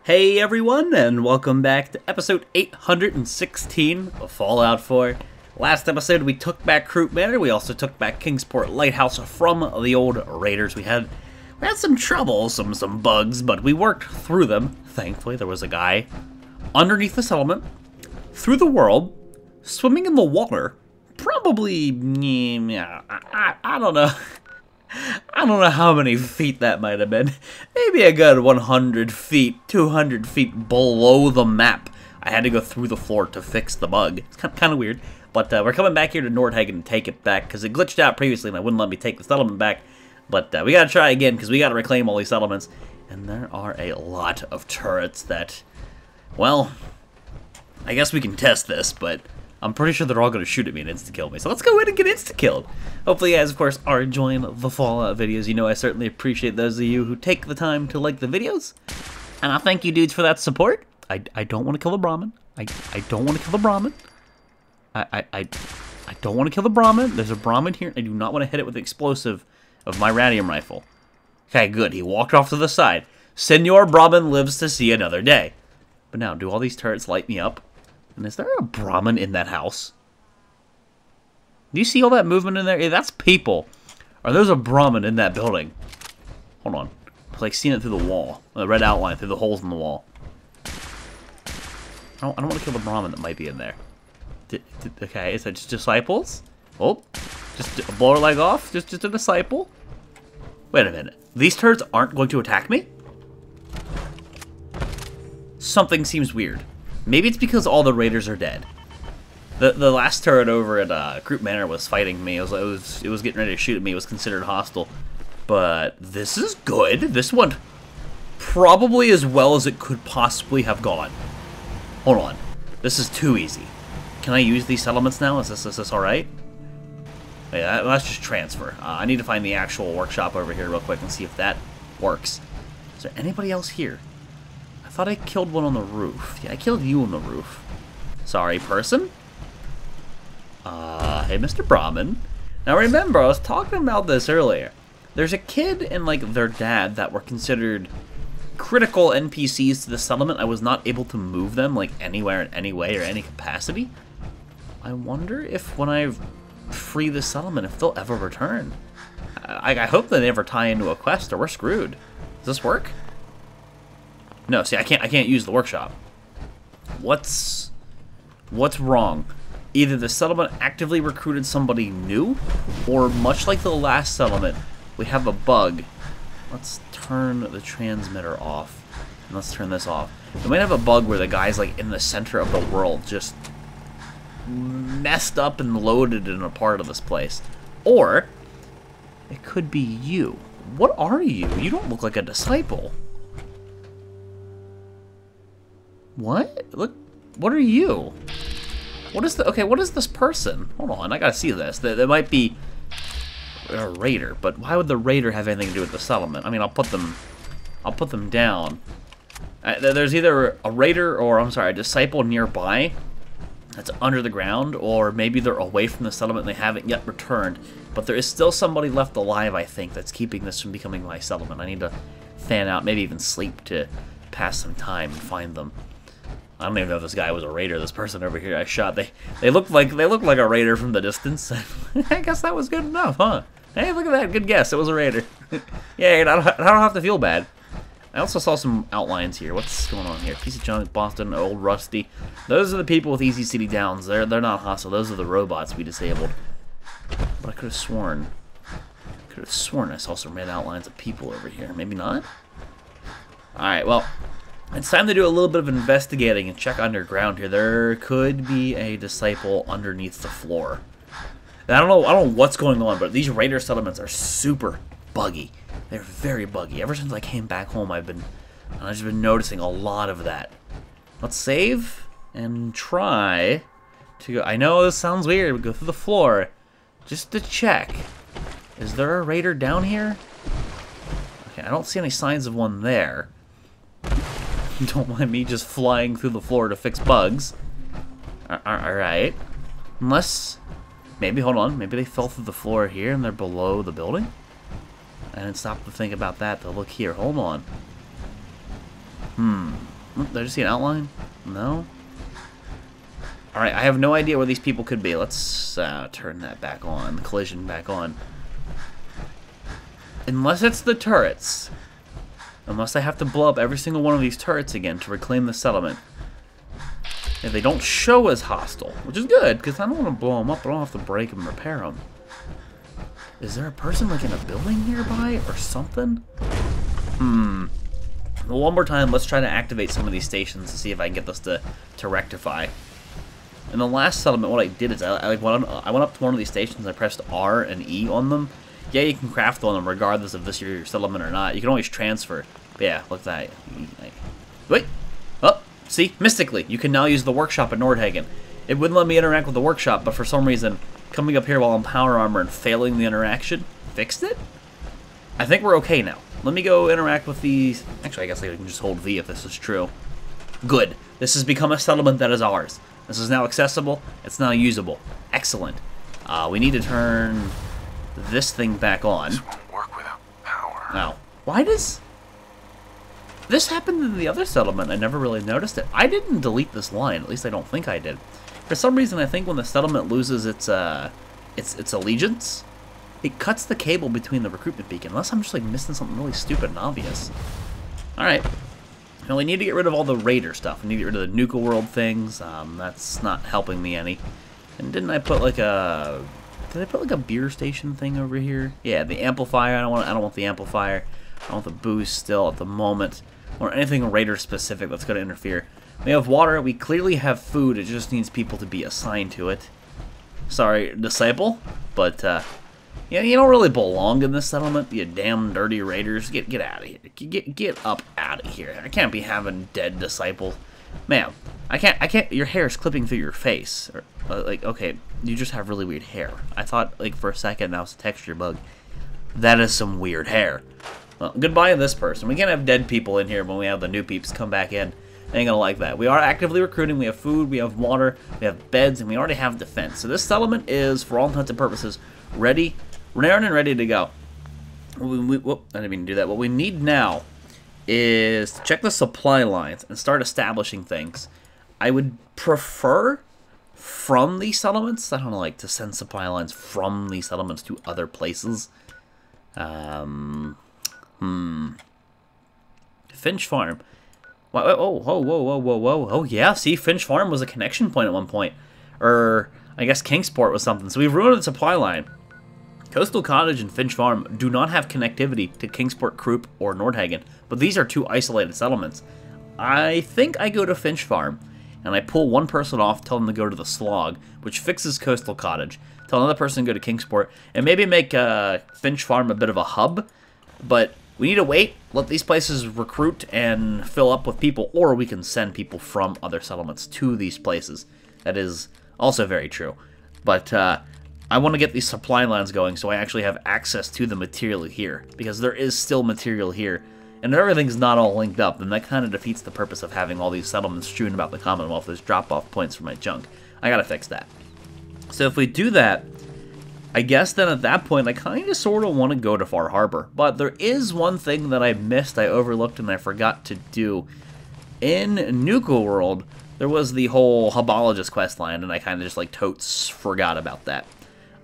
Hey everyone, and welcome back to episode 816 of Fallout 4. Last episode we took back Croup Manor, we also took back Kingsport Lighthouse from the old raiders. We had some trouble, some bugs, but we worked through them. Thankfully there was a guy underneath the settlement, through the world, swimming in the water. Probably, yeah, I don't know. I don't know how many feet that might have been. Maybe a good 100 feet, 200 feet below the map. I had to go through the floor to fix the bug. It's kind of weird. But we're coming back here to Nordhagen to take it back, because it glitched out previously and I wouldn't let me take the settlement back. But we gotta try again, because we gotta reclaim all these settlements. And there are a lot of turrets that, well, I guess we can test this, but I'm pretty sure they're all going to shoot at me and insta-kill me. So let's go in and get insta-killed. Hopefully you guys, of course, are enjoying the Fallout videos. You know I certainly appreciate those of you who take the time to like the videos. And I thank you dudes for that support. I don't want to kill the Brahmin. I don't want to kill the Brahmin. I don't want to kill the Brahmin. There's a Brahmin here. I do not want to hit it with the explosive of my radium rifle. Okay, good. He walked off to the side. Senor Brahmin lives to see another day. But now, do all these turrets light me up? And is there a Brahmin in that house? Do you see all that movement in there? Yeah, that's people. Or there's a Brahmin in that building. Hold on. It's like seeing it through the wall. The red outline through the holes in the wall. I don't want to kill the Brahmin that might be in there. Okay, is that just disciples? Oh, just blow her leg off? Just a disciple? Wait a minute. These turrets aren't going to attack me? Something seems weird. Maybe it's because all the raiders are dead. The last turret over at Croup Manor was fighting me. It was getting ready to shoot at me. It was considered hostile. But this is good. This one probably as well as it could possibly have gone. Hold on. This is too easy. Can I use these settlements now? Is this alright? Yeah, let's just transfer. I need to find the actual workshop over here real quick and see if that works. Is there anybody else here? I thought I killed one on the roof. Yeah, I killed you on the roof. Sorry, person. Hey, Mr. Brahmin. Now remember, I was talking about this earlier. There's a kid and, like, their dad that were considered critical NPCs to the settlement. I was not able to move them, like, anywhere in any way or any capacity. I wonder if when I free the settlement, if they'll ever return. I hope they never tie into a quest or we're screwed. Does this work? No, see, I can't use the workshop. What's wrong? Either the settlement actively recruited somebody new, or much like the last settlement, we have a bug. Let's turn the transmitter off. And let's turn this off. We might have a bug where the guy's like in the center of the world, just messed up and loaded in a part of this place. Or it could be you. What are you? You don't look like a disciple. What? Look, what are you? What is what is this person? Hold on, I gotta see this. There might be a raider, but why would the raider have anything to do with the settlement? I mean, I'll put them down. There's either a raider or, I'm sorry, a disciple nearby that's under the ground, or maybe they're away from the settlement and they haven't yet returned. But there is still somebody left alive, I think, that's keeping this from becoming my settlement. I need to fan out, maybe even sleep to pass some time and find them. I don't even know if this guy was a raider. This person over here I shot, they look like a raider from the distance. I guess that was good enough, huh? Hey, look at that, good guess. It was a raider. Yeah, I don't have to feel bad. I also saw some outlines here. What's going on here? Piece of junk, Boston, old Rusty. Those are the people with Easy City Downs. They're not hostile. Those are the robots we disabled. But I could have sworn I saw some red outlines of people over here. Maybe not. All right, well. It's time to do a little bit of investigating and check underground here. There could be a disciple underneath the floor. And I don't know what's going on, but these raider settlements are super buggy. They're very buggy. Ever since I came back home, I've just been noticing a lot of that. Let's save and try to go. I know this sounds weird, but go through the floor just to check. Is there a raider down here? Okay, I don't see any signs of one there. Don't mind me just flying through the floor to fix bugs. Alright. Unless, maybe, hold on, maybe they fell through the floor here and they're below the building? I didn't stop to think about that, to look here. Hold on. Did I just see an outline? No? Alright, I have no idea where these people could be. Let's turn that back on, the collision back on. Unless it's the turrets. Unless I have to blow up every single one of these turrets again to reclaim the settlement. And they don't show as hostile, which is good, because I don't want to blow them up. I don't have to break them and repair them. Is there a person, like, in a building nearby or something? Well, one more time, let's try to activate some of these stations to see if I can get this to rectify. In the last settlement, what I did is I went up to one of these stations, I pressed R and E on them. Yeah, you can craft on them regardless of this your settlement or not. You can always transfer. But yeah, look at that. Wait! Oh, see? Mystically, you can now use the workshop at Nordhagen. It wouldn't let me interact with the workshop, but for some reason, coming up here while I'm power armor and failing the interaction fixed it? I think we're okay now. Let me go interact with these. Actually, I guess I can just hold V if this is true. Good. This has become a settlement that is ours. This is now accessible. It's now usable. Excellent. We need to turn this thing back on. This won't work without power. Now, why does this happen in the other settlement? I never really noticed it. I didn't delete this line. At least I don't think I did. For some reason, I think when the settlement loses its allegiance, it cuts the cable between the recruitment beacon. Unless I'm just like missing something really stupid and obvious. All right. Now we need to get rid of all the raider stuff. We need to get rid of the Nuka World things. That's not helping me any. And didn't I put like a? Did I put like a beer station thing over here? Yeah, the amplifier. I don't want the amplifier. I don't want the boost still at the moment. Or anything raider specific that's going to interfere. We have water. We clearly have food. It just needs people to be assigned to it. Sorry, disciple, but yeah, you don't really belong in this settlement. You damn dirty raiders. Get out of here. Get up out of here. I can't be having dead disciples, ma'am. I can't. Your hair is clipping through your face. Or, like, okay, you just have really weird hair. I thought, like, for a second that was a texture bug. That is some weird hair. Well, goodbye to this person. We can't have dead people in here when we have the new peeps come back in. They ain't gonna like that. We are actively recruiting. We have food, we have water, we have beds, and we already have defense. So this settlement is, for all intents and purposes, ready, raring and ready to go. Whoop, I didn't mean to do that. What we need now is to check the supply lines and start establishing things. I would prefer from these settlements. I don't know, like, to send supply lines from these settlements to other places. Finch Farm. Oh, whoa. Oh, yeah, see, Finch Farm was a connection point at one point. Or, I guess Kingsport was something. So we've ruined the supply line. Coastal Cottage and Finch Farm do not have connectivity to Kingsport, Krupp, or Nordhagen. But these are two isolated settlements. I think I go to Finch Farm, and I pull one person off, tell them to go to the Slog, which fixes Coastal Cottage. Tell another person to go to Kingsport, and maybe make Finch Farm a bit of a hub. But we need to wait, let these places recruit and fill up with people, or we can send people from other settlements to these places. That is also very true. But I want to get these supply lines going so I actually have access to the material here, because there is still material here. And if everything's not all linked up, then that kind of defeats the purpose of having all these settlements strewn about the Commonwealth as drop-off points for my junk. I gotta fix that. So if we do that, I guess then at that point I kind of sort of want to go to Far Harbor. But there is one thing that I missed, I overlooked, and I forgot to do. In Nuka World, there was the whole Hubologist questline, and I kind of just like totes forgot about that.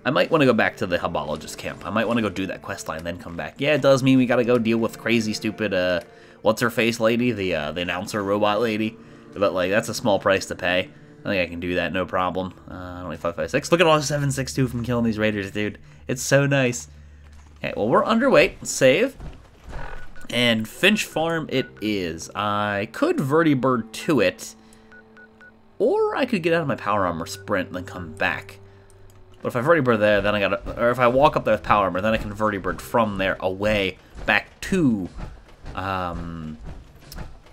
I might want to go back to the Hubologist camp. I might want to go do that questline, then come back. Yeah, it does mean we gotta go deal with crazy, stupid, what's-her-face lady? The announcer robot lady. But, like, that's a small price to pay. I think I can do that, no problem. Only 556. Look at all 762 from killing these raiders, dude. It's so nice. Okay, well, we're underweight. Save. And Finch Farm it is. I could Vertibird to it. Or I could get out of my power armor, sprint, and then come back. But if I Vertibird there, then I gotta... Or if I walk up there with power armor, then I can Vertibird from there away back to...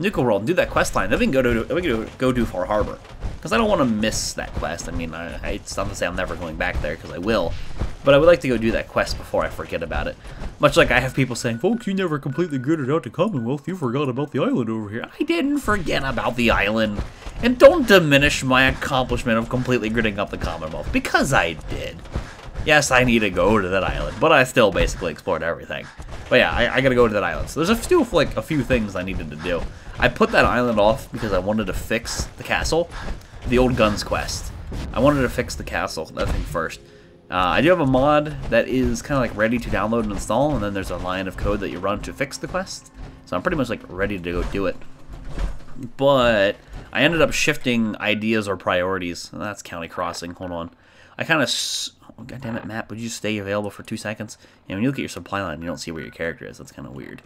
Nuka World and do that quest line. Then we can go do Far Harbor. Because I don't want to miss that quest. I mean, it's not to say I'm never going back there, because I will. But I would like to go do that quest before I forget about it. Much like I have people saying, folks, you never completely gritted out the Commonwealth. You forgot about the island over here. I didn't forget about the island. And don't diminish my accomplishment of completely gritting up the Commonwealth. Because I did. Yes, I need to go to that island, but I still basically explored everything. But yeah, I gotta go to that island. So there's still like a few things I needed to do. I put that island off because I wanted to fix the castle, the old guns quest. I wanted to fix the castle, that thing first. I do have a mod that is kind of like ready to download and install, and then there's a line of code that you run to fix the quest. So I'm pretty much like ready to go do it. But I ended up shifting ideas or priorities. That's county crossing. Hold on. I kind of... Oh, God damn it, map. Would you stay available for 2 seconds? Yeah, when you look at your supply line, you don't see where your character is. That's kind of weird.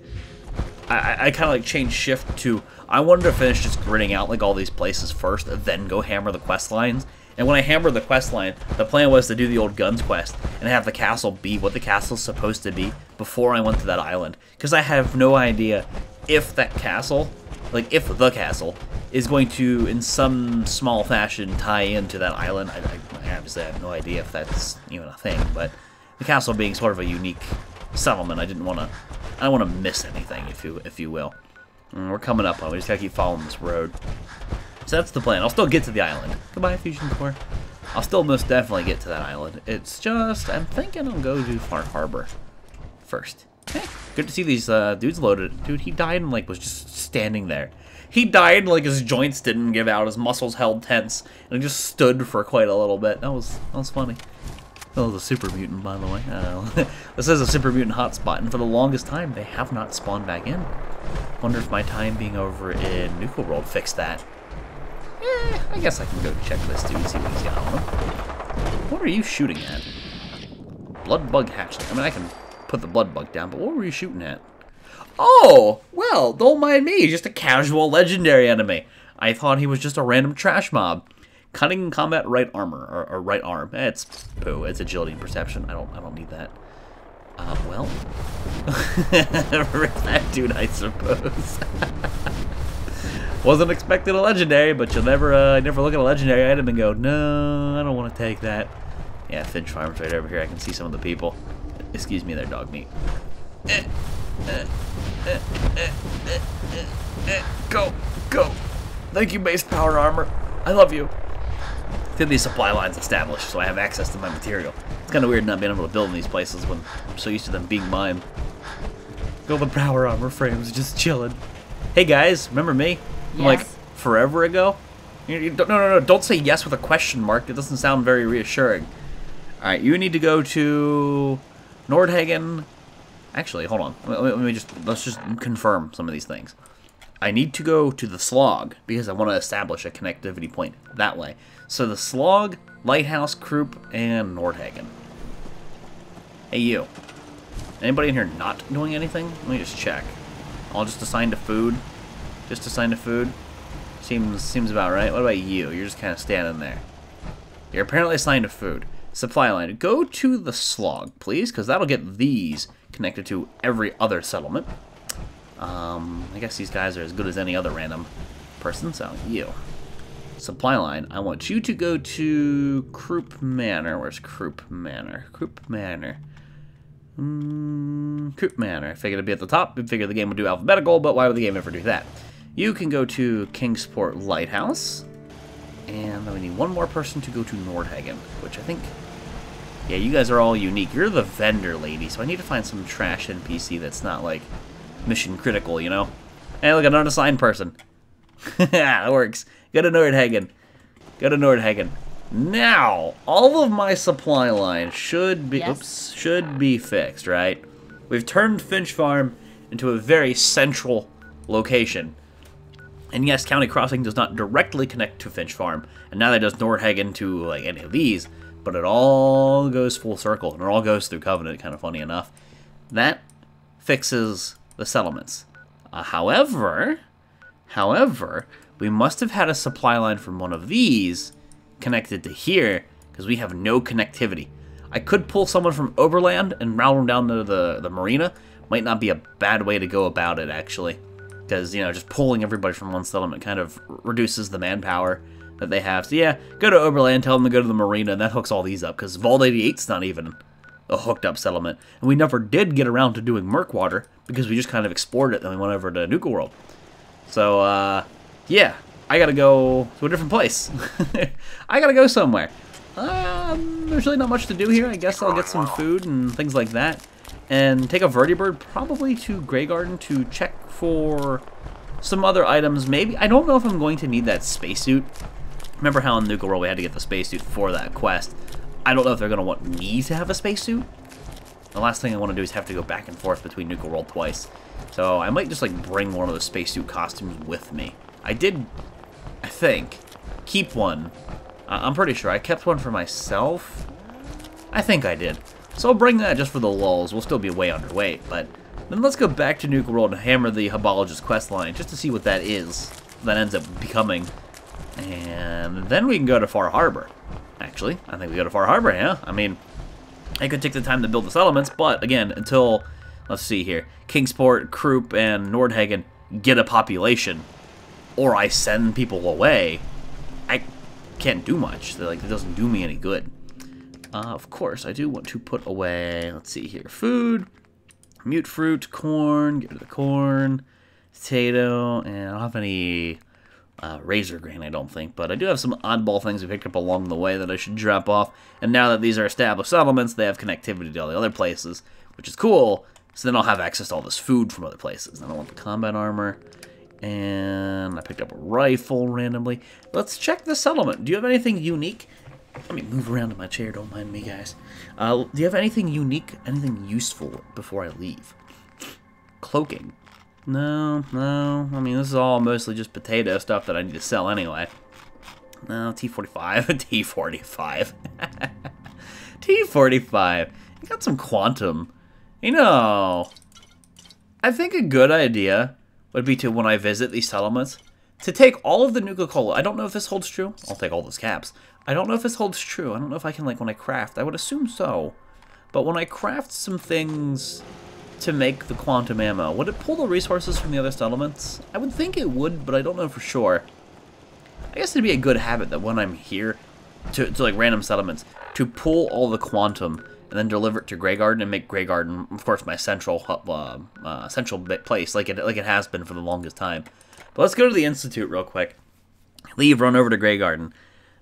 I kind of like changed shift to... I wanted to finish just gridding out like all these places first, then go hammer the quest lines. And when I hammered the quest line, the plan was to do the old guns quest and have the castle be what the castle's supposed to be before I went to that island. Because I have no idea if that castle, like if the castle, is going to, in some small fashion, tie into that island. I obviously have no idea if that's even a thing, but the castle being sort of a unique settlement, I don't want to miss anything, if you will. And we're coming up on it. We just gotta keep following this road. So that's the plan. I'll still get to the island. Goodbye, Fusion Core. I'll still most definitely get to that island. It's just, I'm thinking I'll go to Far Harbor first. Hey, good to see these dudes loaded. Dude, he died and like was just standing there. He died and like his joints didn't give out, his muscles held tense, and he just stood for quite a little bit. That was funny. That was a super mutant, by the way. This is a super mutant hotspot, and for the longest time, they have not spawned back in. Wonder if my time being over in Nuka World fixed that. I guess I can go check this dude and see what he's got on him. What are you shooting at? Blood bug hatchling. I mean, I can put the blood bug down, but what were you shooting at? Oh, well, don't mind me. Just a casual legendary enemy. I thought he was just a random trash mob. Cunning combat right armor, or right arm. It's poo. It's agility and perception. I don't need that. Well. Rip that dude, I suppose. Wasn't expecting a legendary, but you'll never look at a legendary item and go, no, I don't want to take that. Yeah, Finch Farm's right over here. I can see some of the people. Excuse me, they're dog meat. Go, go. Thank you, base power armor. I love you. Get these supply lines established so I have access to my material. It's kind of weird not being able to build in these places when I'm so used to them being mine. Go the power armor frames, just chilling. Hey guys, remember me? Yes. Like forever ago? No, don't say yes with a question mark. It doesn't sound very reassuring. Alright, you need to go to Nordhagen. Actually, hold on. Let's just confirm some of these things. I need to go to the Slog because I want to establish a connectivity point that way. So the Slog, Lighthouse, Croup, and Nordhagen. Hey you. Anybody in here not doing anything? Let me just check. All just assigned to food. Just assigned to food. Seems about right. What about you? You're just kind of standing there. You're apparently assigned to food. Supply line. Go to the Slog, please, because that'll get these connected to every other settlement. I guess these guys are as good as any other random person, so you. Supply line. I want you to go to Croup Manor. Where's Croup Manor? Croup Manor. Croup Manor. I figured it'd be at the top. I figured the game would do alphabetical, but why would the game ever do that? You can go to Kingsport Lighthouse. And then we need one more person to go to Nordhagen, which I think... Yeah, you guys are all unique. You're the vendor lady, so I need to find some trash NPC that's not, like, mission critical, you know? Hey, look, an unassigned person. That works. Go to Nordhagen. Go to Nordhagen. Now, all of my supply lines should be... Yes. Oops. Should be fixed, right? We've turned Finch Farm into a very central location. And yes, County Crossing does not directly connect to Finch Farm, and neither does Nordhagen to like any of these, but it all goes full circle, and it all goes through Covenant, kind of funny enough. That fixes the settlements. However, we must have had a supply line from one of these connected to here, because we have no connectivity. I could pull someone from Oberland and route them down to the marina. Might not be a bad way to go about it, actually. Because, you know, just pulling everybody from one settlement kind of reduces the manpower that they have. So yeah, go to Oberland, tell them to go to the marina, and that hooks all these up. Because Vault 88's not even a hooked up settlement. And we never did get around to doing Murkwater, because we just kind of explored it, then we went over to Nuka World. So, yeah, I gotta go to a different place. I gotta go somewhere. There's really not much to do here. I guess I'll get some food and things like that. And take a vertibird probably to Grey Garden to check for some other items. Maybe. I don't know if I'm going to need that spacesuit. Remember how in Nuka World we had to get the spacesuit for that quest. I don't know if they're going to want me to have a spacesuit. The last thing I want to do is have to go back and forth between Nuka World twice. So I might just like bring one of the spacesuit costumes with me. I did, I think, keep one. I'm pretty sure I kept one for myself. I think I did. So I'll bring that just for the lulz. We'll still be way underweight, but then let's go back to Nuka World and hammer the Habologist quest line just to see what that is. That ends up becoming. And then we can go to Far Harbor. Actually, I think we go to Far Harbor, yeah? I mean, I could take the time to build the settlements, but again, until, let's see here, Kingsport, Krupp, and Nordhagen get a population, or I send people away, I can't do much. Like, it doesn't do me any good. Of course, I do want to put away, let's see here, food, mute fruit, corn, get rid of the corn, potato, and I don't have any razor grain, I don't think, but I do have some oddball things we picked up along the way that I should drop off, and now that these are established settlements, they have connectivity to all the other places, which is cool, so then I'll have access to all this food from other places. I don't want the combat armor, and I picked up a rifle randomly. Let's check the settlement. Do you have anything unique? Let me move around in my chair, don't mind me, guys. Do you have anything unique, anything useful before I leave? Cloaking. No. I mean, this is all mostly just potato stuff that I need to sell anyway. No, T45. T45. T45. You got some quantum. You know, I think a good idea would be to, when I visit these settlements, to take all of the Nuka-Cola. I don't know if this holds true. I'll take all those caps. I don't know if this holds true. I don't know if I can, like, when I craft. I would assume so. But when I craft some things to make the quantum ammo, would it pull the resources from the other settlements? I would think it would, but I don't know for sure. I guess it'd be a good habit that when I'm here, to like, random settlements, to pull all the quantum and then deliver it to Grey Garden and make Grey Garden, of course, my central place, like it has been for the longest time. But let's go to the Institute real quick. Leave, run over to Grey Garden.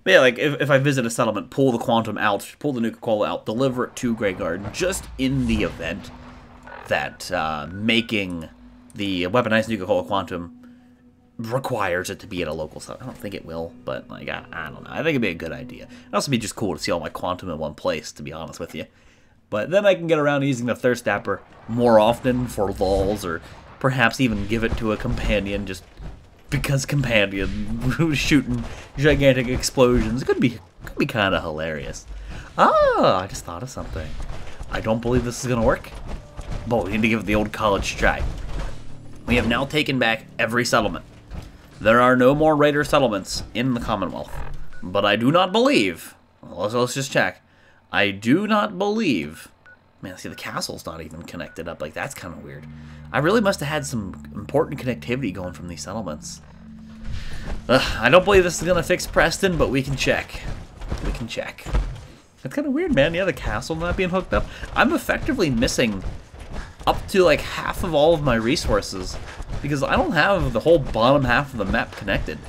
But yeah, like, if I visit a settlement, pull the quantum out, pull the Nuka-Cola out, deliver it to Grey Garden, just in the event that making the weaponized Nuka-Cola quantum requires it to be at a local settlement. I don't think it will, but, like, I don't know. I think it'd be a good idea. It'd also be just cool to see all my quantum in one place, to be honest with you. But then I can get around using the Thirst Dapper more often for lulz, or perhaps even give it to a companion just because companion who's shooting gigantic explosions. It could be kind of hilarious. Ah, I just thought of something. I don't believe this is going to work, but we need to give it the old college try. We have now taken back every settlement. There are no more raider settlements in the Commonwealth. But I do not believe, let's just check. I do not believe, man, see, the castle's not even connected up. Like, that's kind of weird. I really must have had some important connectivity going from these settlements. I don't believe this is going to fix Preston, but we can check. We can check. That's kind of weird, man. Yeah, the castle not being hooked up. I'm effectively missing up to like half of all of my resources because I don't have the whole bottom half of the map connected.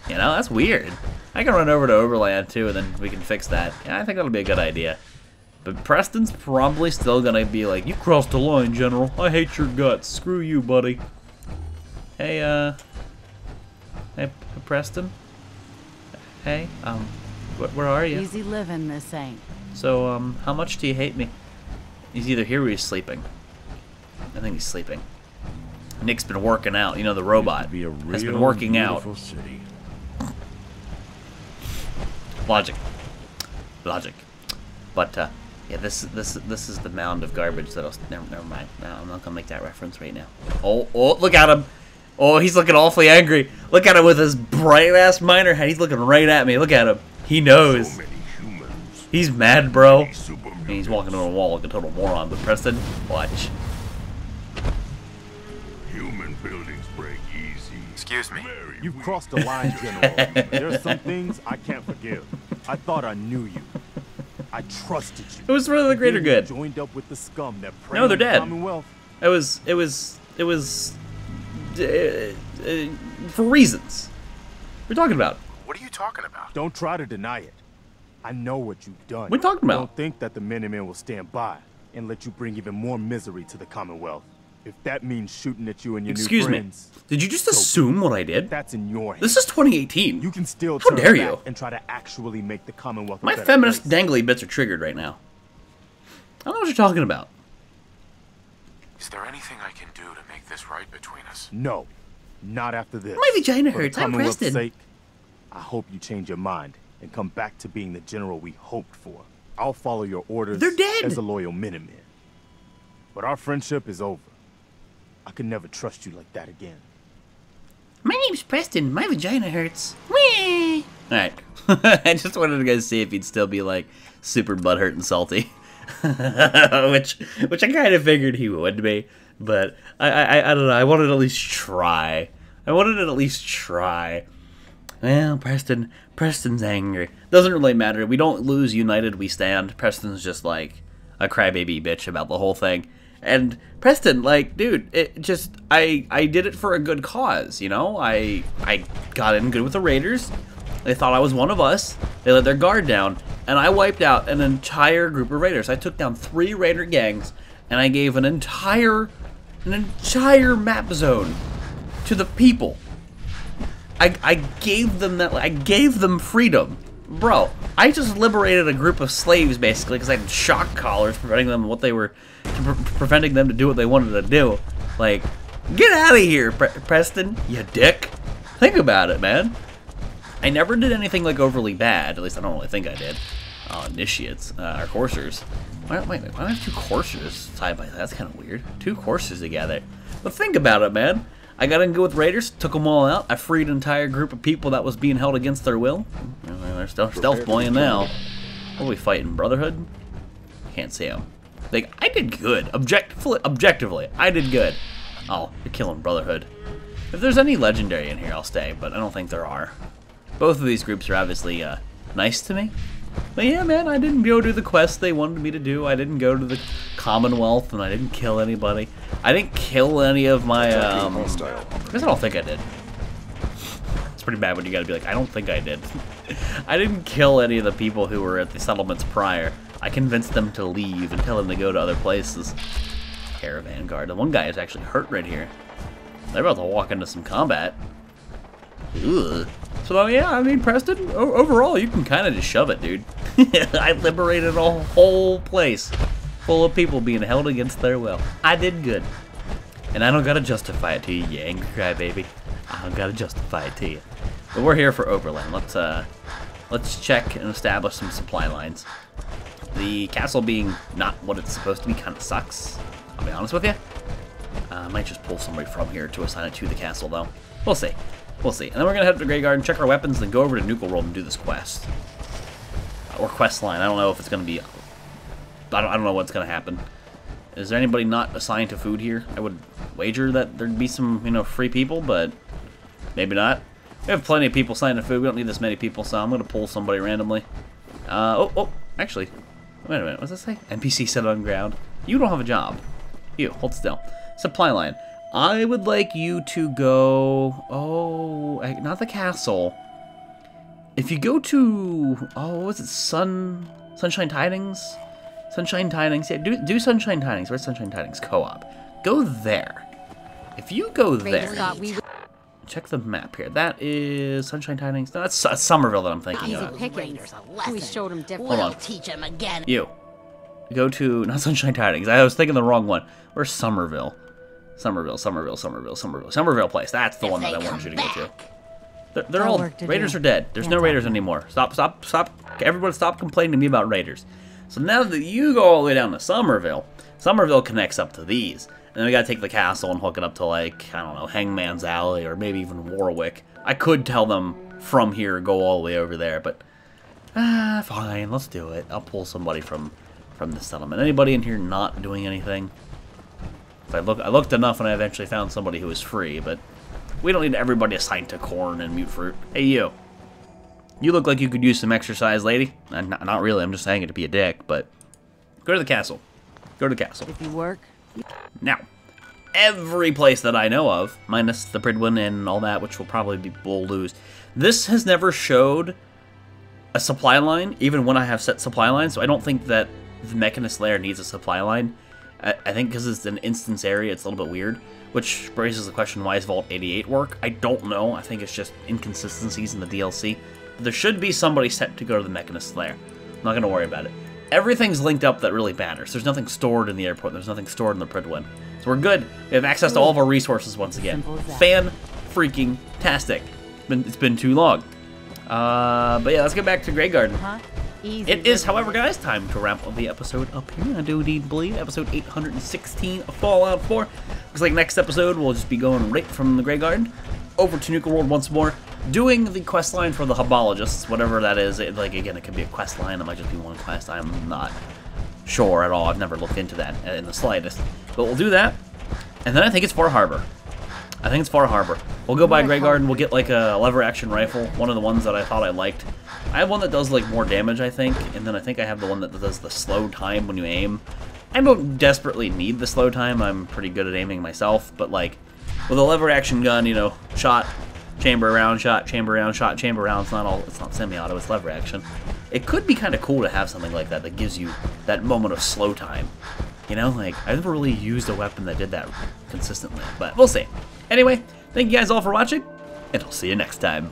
You know, that's weird. I can run over to Overland too, and then we can fix that. Yeah, I think that'll be a good idea. But Preston's probably still gonna be like, "You crossed the line, General. I hate your guts. Screw you, buddy." Hey, hey, Preston. Hey, where are you? Easy living, this ain't. So, how much do you hate me? He's either here or he's sleeping. I think he's sleeping. Nick's been working out. You know, the robot has been working out. City. Logic. But yeah, this is the mound of garbage that'll. Never mind. No, I'm not gonna make that reference right now. Oh, look at him. Oh, he's looking awfully angry. Look at him with his bright ass miner head. He's looking right at me. Look at him. He knows. So many humans. He's mad, bro. And He's walking on a wall like a total moron. But Preston, watch. human buildings break easy. Excuse me. You've crossed the line, General. There's some things I can't forgive. I thought I knew you. I trusted you. It was for the greater Then you good. joined up with the scum that preyed No, they're on the dead. Commonwealth. It was for reasons. We're talking about. What are you talking about? Don't try to deny it. I know what you've done. What are you talking about? Don't think that the Minutemen will stand by and let you bring even more misery to the Commonwealth. If that means shooting at you and your Excuse new me. friends, Did you just assume what I did? that's in your hands. This is 2018. You can still How turn dare back you? and try to actually make the Commonwealth a My better feminist place. dangly bits are triggered right now. I don't know what you're talking about. Is there anything I can do to make this right between us? No, not after this. My vagina For the hurts. I'm Commonwealth's Preston. sake, I hope you change your mind and come back to being the general we hoped for. I'll follow your orders They're dead. as a loyal Minuteman. But our friendship is over. I could never trust you like that again. My name's Preston. My vagina hurts. Whee! Alright. I just wanted to go see if he'd still be, like, super butthurt and salty. which I kind of figured he would be. But I don't know. I wanted to at least try. Well, Preston's angry. Doesn't really matter. We don't lose united, we stand. Preston's just, like, a crybaby bitch about the whole thing. And Preston, like, dude, it just, I did it for a good cause, you know? I got in good with the Raiders. They thought I was one of us. They let their guard down, and I wiped out an entire group of Raiders. I took down 3 Raider gangs, and I gave an entire map zone to the people. I gave them that. I gave them freedom, bro. I just liberated a group of slaves basically because I had shock collars preventing them what they were, preventing them to do what they wanted to do. Like, get out of here, Preston, you dick. Think about it, man. I never did anything like overly bad. At least I don't really think I did. Initiates, or coursers. Wait, why do I have 2 coursers side by side? That's kind of weird. 2 coursers together. But think about it, man. I got in good with Raiders, took them all out. I freed an entire group of people that was being held against their will. They're stealth boying now. What are we fighting, Brotherhood? Can't see them. Like, I did good. Objectively, I did good. Oh, you're killing Brotherhood. If there's any legendary in here, I'll stay, but I don't think there are. Both of these groups are obviously nice to me. But yeah, man, I didn't go do the quest they wanted me to do. I didn't go to the Commonwealth, and I didn't kill anybody. I didn't kill any of my, I guess I don't think I did. It's pretty bad when you gotta be like, I don't think I did. I didn't kill any of the people who were at the settlements prior. I convinced them to leave and tell them to go to other places. Caravan guard. The one guy is actually hurt right here. They're about to walk into some combat. Ugh. So yeah, I mean, Preston, overall, you can kind of just shove it, dude. I liberated a whole place full of people being held against their will. I did good. And I don't gotta justify it to you, you angry crybaby. I don't gotta justify it to you. But we're here for Oberlin. Let's check and establish some supply lines. The castle being not what it's supposed to be kind of sucks. I'll be honest with you. I might just pull somebody from here to assign it to the castle, though. We'll see. We'll see. And then we're going to head to the Graveyard and check our weapons, then go over to Nuclear World and do this quest. Or quest line. I don't know if it's going to be... I don't know what's going to happen. Is there anybody not assigned to food here? I would wager that there'd be some, you know, free people, but maybe not. We have plenty of people assigned to food. We don't need this many people, so I'm going to pull somebody randomly. Actually. Wait a minute. What does that say? NPC set on ground. You don't have a job. You, hold still. Supply line. I would like you to go... Oh, not the castle. If you go to... Oh, what was it? Sunshine Tidings? Sunshine Tidings. Yeah, do Sunshine Tidings. Where's Sunshine Tidings? Co-op. Go there. If you go there... Check the map here. That is Sunshine Tidings. No, that's Somerville that I'm thinking of. We showed him different. Hold on. Teach him again. You. Go to... Not Sunshine Tidings. I was thinking the wrong one. Where's Somerville? Somerville Place. That's the one that I wanted you to go to. They're all... Raiders are dead. There's no Raiders anymore. Stop. Everyone stop complaining to me about Raiders. So now that you go all the way down to Somerville connects up to these. And then we gotta take the castle and hook it up to, like, I don't know, Hangman's Alley or maybe even Warwick. I could tell them from here, go all the way over there, but... fine, let's do it. I'll pull somebody from the settlement. Anybody in here not doing anything? I looked enough and I eventually found somebody who was free, but we don't need everybody assigned to corn and mute fruit. Hey, you. You look like you could use some exercise, lady. Not really, I'm just saying it to be a dick, but go to the castle. Go to the castle. If you work. Now, every place that I know of, minus the Pridwin and all that, which we'll probably we'll lose, this has never showed a supply line, even when I have set supply lines, so I don't think that the Mechanist layer needs a supply line. I think because it's an instance area, it's a little bit weird, which raises the question, why does Vault 88 work? I don't know. I think it's just inconsistencies in the DLC. But there should be somebody set to go to the Mechanist layer. I'm not going to worry about it. Everything's linked up that really matters. There's nothing stored in the airport. There's nothing stored in the Pridwin. So we're good. We have access to all of our resources once again. Fan-freaking-tastic. It's been too long. But yeah, let's get back to Grey Garden. It is, however, guys, time to wrap the episode up here. I do indeed believe episode 816 of Fallout 4. Looks like next episode we'll just be going right from the Grey Garden over to Nuka World once more, doing the quest line for the Hubologists, whatever that is. Like, again, it could be a quest line. It might just be one quest. I'm not sure at all. I've never looked into that in the slightest. But we'll do that, and then I think it's Far Harbor. I think it's Far Harbor. We'll go by Grey Garden. We'll get like a lever action rifle, one of the ones that I thought I liked. I have one that does like more damage, I think, and then I think I have the one that does the slow time when you aim. I don't desperately need the slow time. I'm pretty good at aiming myself, but like with a lever action gun, you know, shot, chamber round, shot, chamber round, shot, chamber round. It's not semi-auto. It's lever action. It could be kind of cool to have something like that that gives you that moment of slow time. You know, like I've never really used a weapon that did that consistently, but we'll see. Anyway, thank you guys all for watching, and I'll see you next time.